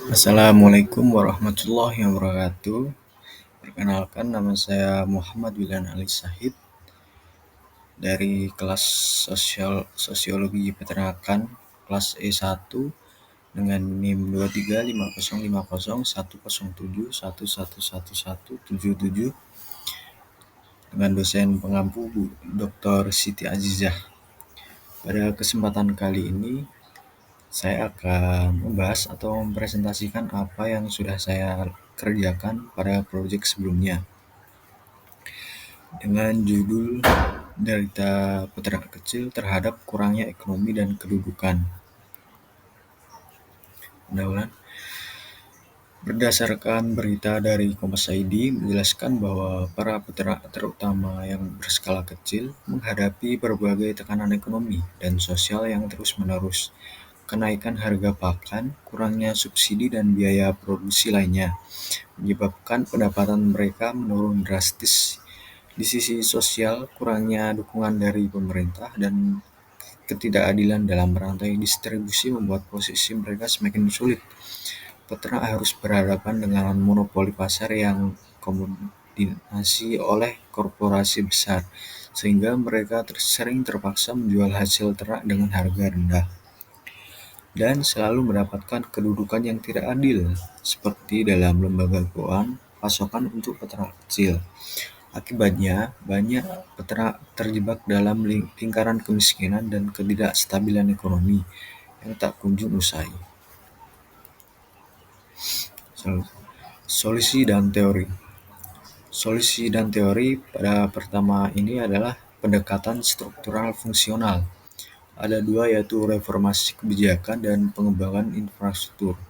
Assalamualaikum warahmatullahi wabarakatuh. Perkenalkan, nama saya Muhammad Wildan Ali Syahid dari kelas Sosiologi Peternakan kelas E1 dengan NIM 23550501071111177 dengan dosen pengampu Bu Dr. Siti Azizah. Pada kesempatan kali ini saya akan membahas atau mempresentasikan apa yang sudah saya kerjakan pada proyek sebelumnya dengan judul Derita Peternak Kecil Terhadap Kurangnya Ekonomi dan Kedudukan. Pendahuluan. Berdasarkan berita dari Kompas.id menjelaskan bahwa para peternak terutama yang berskala kecil menghadapi berbagai tekanan ekonomi dan sosial yang terus-menerus. Kenaikan harga pakan, kurangnya subsidi dan biaya produksi lainnya menyebabkan pendapatan mereka menurun drastis. Di sisi sosial, kurangnya dukungan dari pemerintah dan ketidakadilan dalam rantai distribusi membuat posisi mereka semakin sulit. Peternak harus berhadapan dengan monopoli pasar yang didominasi oleh korporasi besar, sehingga mereka sering terpaksa menjual hasil ternak dengan harga rendah dan selalu mendapatkan kedudukan yang tidak adil, seperti dalam lembaga keuangan pasokan untuk peternak kecil. Akibatnya, banyak peternak terjebak dalam lingkaran kemiskinan dan ketidakstabilan ekonomi yang tak kunjung usai. Solusi dan teori. Solusi dan teori pada pertama ini adalah pendekatan struktural fungsional. Ada dua, yaitu reformasi kebijakan dan pengembangan infrastruktur.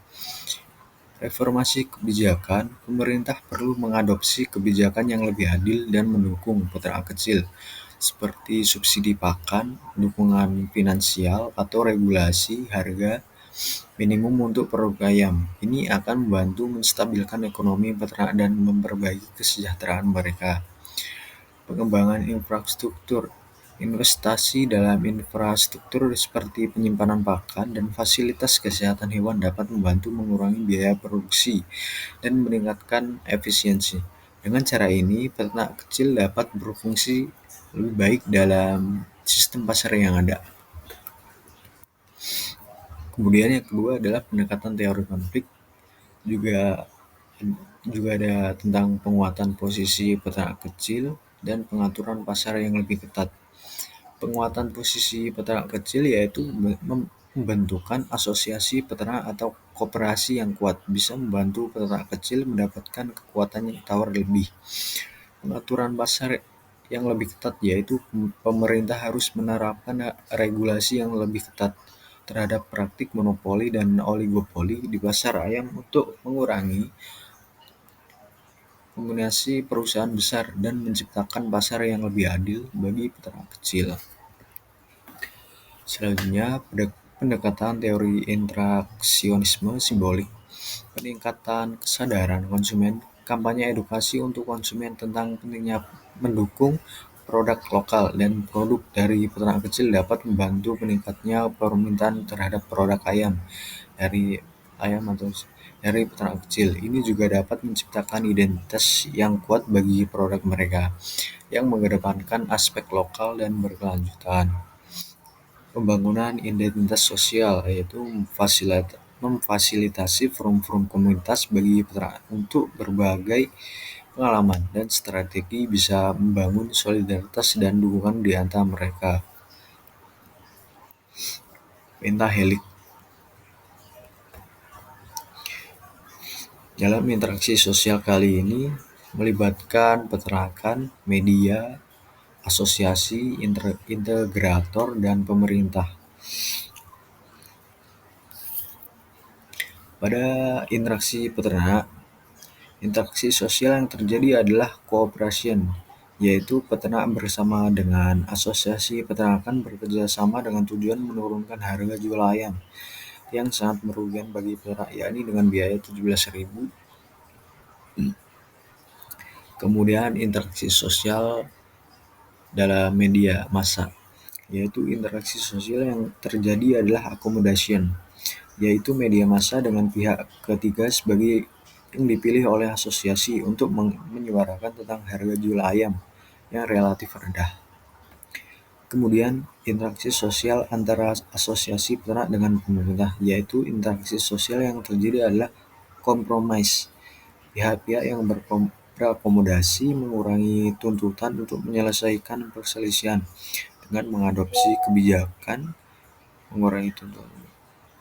Reformasi kebijakan, pemerintah perlu mengadopsi kebijakan yang lebih adil dan mendukung peternak kecil, seperti subsidi pakan, dukungan finansial, atau regulasi harga minimum untuk produk ayam. Ini akan membantu menstabilkan ekonomi peternak dan memperbaiki kesejahteraan mereka. Pengembangan infrastruktur. Investasi dalam infrastruktur seperti penyimpanan pakan dan fasilitas kesehatan hewan dapat membantu mengurangi biaya produksi dan meningkatkan efisiensi. Dengan cara ini, peternak kecil dapat berfungsi lebih baik dalam sistem pasar yang ada. Kemudian yang kedua adalah pendekatan teori konflik. Juga ada tentang penguatan posisi peternak kecil dan pengaturan pasar yang lebih ketat. Penguatan posisi peternak kecil yaitu membentukkan asosiasi peternak atau koperasi yang kuat, bisa membantu peternak kecil mendapatkan kekuatan yang tawar lebih. Pengaturan pasar yang lebih ketat yaitu pemerintah harus menerapkan regulasi yang lebih ketat terhadap praktik monopoli dan oligopoli di pasar ayam untuk mengurangi kombinasi perusahaan besar dan menciptakan pasar yang lebih adil bagi peternak kecil. Selanjutnya, pendekatan teori interaksionisme simbolik, peningkatan kesadaran konsumen, kampanye edukasi untuk konsumen tentang pentingnya mendukung produk lokal dan produk dari peternak kecil dapat membantu meningkatnya permintaan terhadap produk ayam atau dari peternak kecil. Ini juga dapat menciptakan identitas yang kuat bagi produk mereka, yang mengedepankan aspek lokal dan berkelanjutan. Pembangunan identitas sosial, yaitu memfasilitasi forum-forum komunitas bagi peternak untuk berbagai pengalaman dan strategi bisa membangun solidaritas dan dukungan di antara mereka. Pentahelik. Dalam interaksi sosial kali ini melibatkan peternakan, media, asosiasi, integrator, dan pemerintah. Pada interaksi peternak, interaksi sosial yang terjadi adalah cooperation, yaitu peternak bersama dengan asosiasi peternakan bekerja sama dengan tujuan menurunkan harga jual ayam yang sangat merugikan bagi peternak, yakni dengan biaya 17.000. Kemudian interaksi sosial dalam media massa, yaitu interaksi sosial yang terjadi adalah accommodation, yaitu media massa dengan pihak ketiga sebagai yang dipilih oleh asosiasi untuk menyuarakan tentang harga jual ayam yang relatif rendah. Kemudian, interaksi sosial antara asosiasi peternak dengan pemerintah, yaitu interaksi sosial yang terjadi adalah kompromis. Pihak-pihak yang berakomodasi mengurangi tuntutan untuk menyelesaikan perselisihan dengan mengadopsi kebijakan mengurangi tuntutan.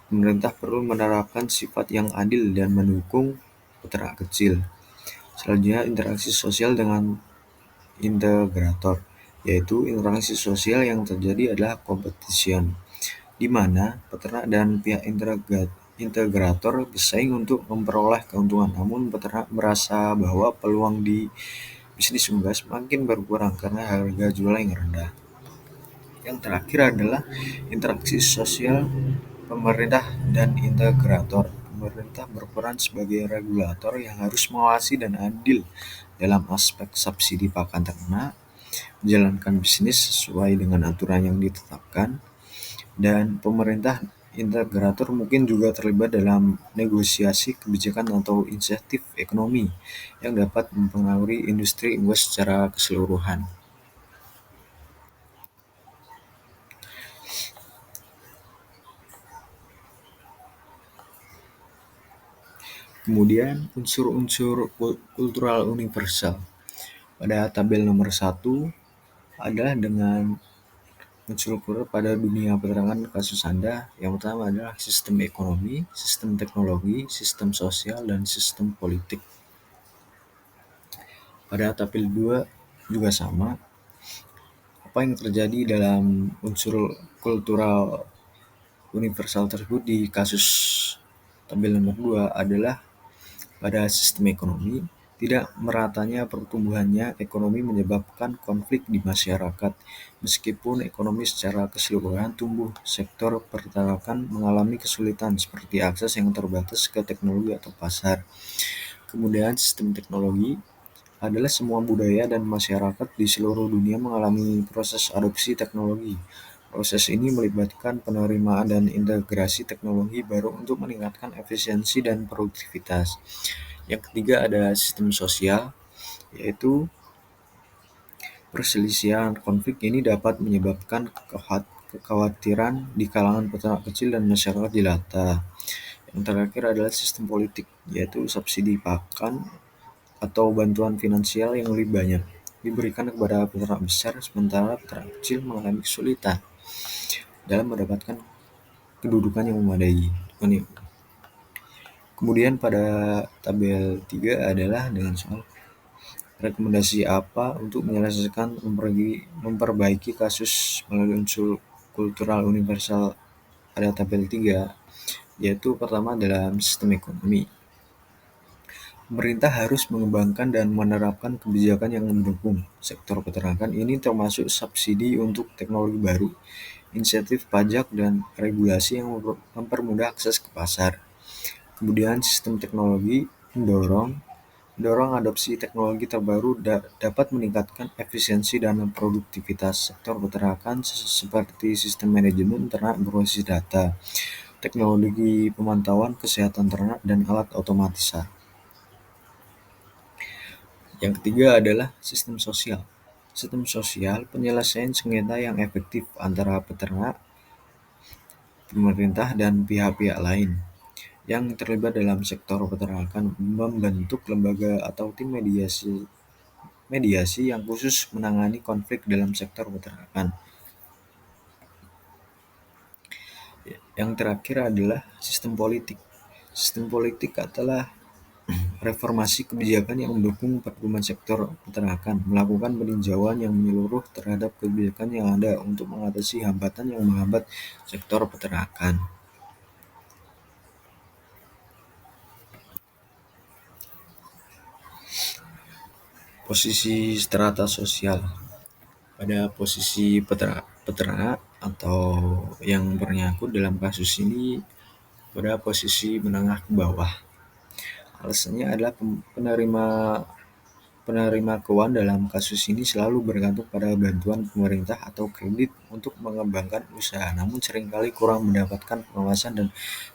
Pemerintah perlu menerapkan sifat yang adil dan mendukung peternak kecil. Selanjutnya, interaksi sosial dengan integrator, yaitu interaksi sosial yang terjadi adalah competition, di mana peternak dan pihak integrator bersaing untuk memperoleh keuntungan. Namun peternak merasa bahwa peluang di bisnis unggas makin berkurang karena harga jual yang rendah. Yang terakhir adalah interaksi sosial pemerintah dan integrator. Pemerintah berperan sebagai regulator yang harus mengawasi dan adil dalam aspek subsidi pakan ternak, menjalankan bisnis sesuai dengan aturan yang ditetapkan, dan pemerintah integrator mungkin juga terlibat dalam negosiasi kebijakan atau insentif ekonomi yang dapat mempengaruhi industri unggas secara keseluruhan. Kemudian unsur-unsur kultural universal. Pada tabel nomor 1 adalah dengan unsur kultural pada dunia penerangan kasus Anda. Yang pertama adalah sistem ekonomi, sistem teknologi, sistem sosial, dan sistem politik. Pada tabel 2 juga sama. Apa yang terjadi dalam unsur kultural universal tersebut di kasus tabel nomor 2 adalah pada sistem ekonomi, tidak meratanya pertumbuhannya ekonomi menyebabkan konflik di masyarakat. Meskipun ekonomi secara keseluruhan tumbuh, sektor peternakan mengalami kesulitan seperti akses yang terbatas ke teknologi atau pasar. Kemudian sistem teknologi adalah semua budaya dan masyarakat di seluruh dunia mengalami proses adopsi teknologi. Proses ini melibatkan penerimaan dan integrasi teknologi baru untuk meningkatkan efisiensi dan produktivitas. Yang ketiga ada sistem sosial, yaitu perselisihan konflik ini dapat menyebabkan kekhawatiran di kalangan peternak kecil dan masyarakat jelata. Yang terakhir adalah sistem politik, yaitu subsidi pakan atau bantuan finansial yang lebih banyak diberikan kepada peternak besar, sementara peternak kecil mengalami kesulitan dalam mendapatkan kedudukan yang memadai. Kemudian pada tabel 3 adalah dengan soal rekomendasi apa untuk menyelesaikan memperbaiki kasus melalui unsur kultural universal pada tabel 3, yaitu pertama dalam sistem ekonomi. Pemerintah harus mengembangkan dan menerapkan kebijakan yang mendukung sektor peternakan. Ini termasuk subsidi untuk teknologi baru, insentif pajak, dan regulasi yang mempermudah akses ke pasar. Kemudian sistem teknologi mendorong adopsi teknologi terbaru dapat meningkatkan efisiensi dan produktivitas sektor peternakan seperti sistem manajemen ternak berbasis data, teknologi pemantauan kesehatan ternak, dan alat otomatisasi. Yang ketiga adalah sistem sosial. Sistem sosial penyelesaian sengketa yang efektif antara peternak, pemerintah, dan pihak-pihak lain yang terlibat dalam sektor peternakan, membentuk lembaga atau tim mediasi yang khusus menangani konflik dalam sektor peternakan. Yang terakhir adalah sistem politik. Sistem politik adalah reformasi kebijakan yang mendukung perkembangan sektor peternakan, melakukan peninjauan yang menyeluruh terhadap kebijakan yang ada untuk mengatasi hambatan yang menghambat sektor peternakan. Posisi strata sosial. Pada posisi peternak atau yang bernyangkut dalam kasus ini pada posisi menengah ke bawah. Alasannya adalah penerima penerima keuangan dalam kasus ini selalu bergantung pada bantuan pemerintah atau kredit untuk mengembangkan usaha, namun seringkali kurang mendapatkan pengawasan dan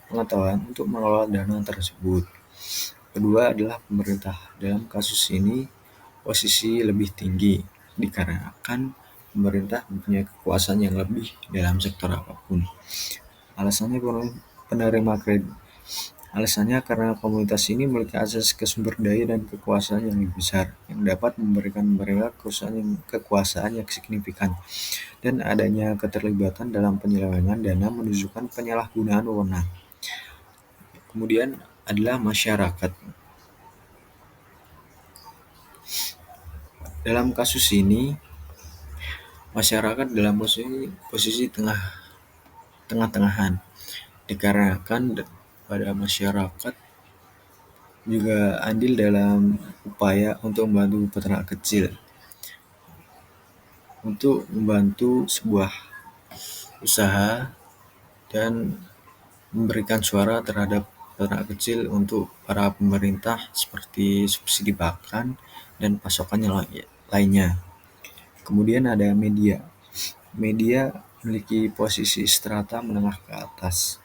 pengetahuan untuk mengelola dana tersebut. Kedua adalah pemerintah. Dalam kasus ini, posisi lebih tinggi dikarenakan pemerintah mempunyai kekuasaan yang lebih dalam sektor apapun. Alasannya penerima kredit. Alasannya karena komunitas ini memiliki akses ke sumber daya dan kekuasaan yang lebih besar, yang dapat memberikan mereka kekuasaan yang signifikan, dan adanya keterlibatan dalam penyelewengan dana menunjukkan penyalahgunaan wewenang. Kemudian adalah masyarakat. Dalam kasus ini, masyarakat dalam posisi tengah-tengahan, dikarenakan pada masyarakat juga andil dalam upaya untuk membantu peternak kecil, untuk membantu sebuah usaha dan memberikan suara terhadap peternak kecil untuk para pemerintah seperti subsidi pakan dan pasokannya lainnya. Kemudian ada media. Media memiliki posisi strata menengah ke atas.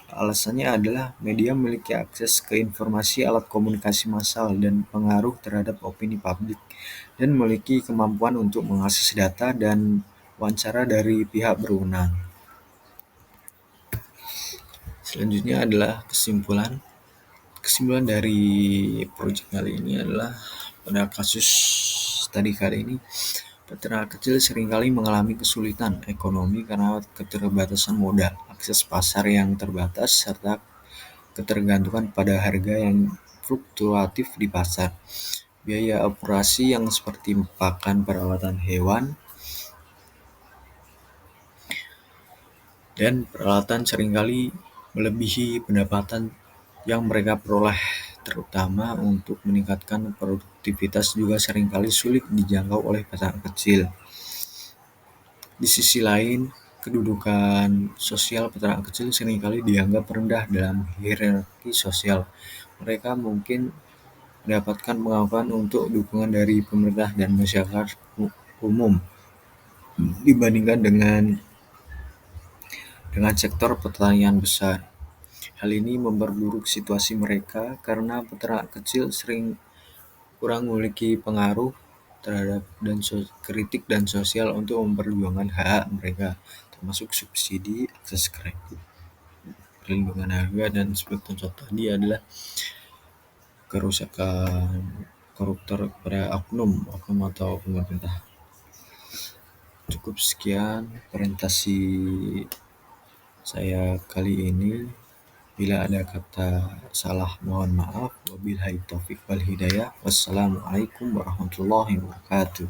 Alasannya adalah media memiliki akses ke informasi, alat komunikasi massal, dan pengaruh terhadap opini publik, dan memiliki kemampuan untuk mengakses data dan wawancara dari pihak berwenang. Selanjutnya adalah kesimpulan. Kesimpulan dari proyek kali ini adalah pada kasus tadi kali ini, peternak kecil seringkali mengalami kesulitan ekonomi karena keterbatasan modal, akses pasar yang terbatas, serta ketergantungan pada harga yang fluktuatif di pasar. Biaya operasi yang seperti pakan, perawatan hewan, dan peralatan seringkali melebihi pendapatan yang mereka peroleh, terutama untuk meningkatkan produktivitas juga seringkali sulit dijangkau oleh peternak kecil. Di sisi lain, kedudukan sosial peternak kecil seringkali dianggap rendah dalam hierarki sosial. Mereka mungkin mendapatkan pengakuan untuk dukungan dari pemerintah dan masyarakat umum dibandingkan dengan sektor pertanian besar. Hal ini memperburuk situasi mereka karena peternak kecil sering kurang memiliki pengaruh terhadap dan kritik dan sosial untuk memperjuangkan hak mereka, termasuk subsidi, akses kredit, perlindungan harga, dan seperti contoh tadi adalah kerusakan koruptor kepada oknum atau pemerintah. Cukup sekian presentasi saya kali ini. Bila ada kata salah mohon maaf. Wabillahi taufiq wal hidayah. Wassalamualaikum warahmatullahi wabarakatuh.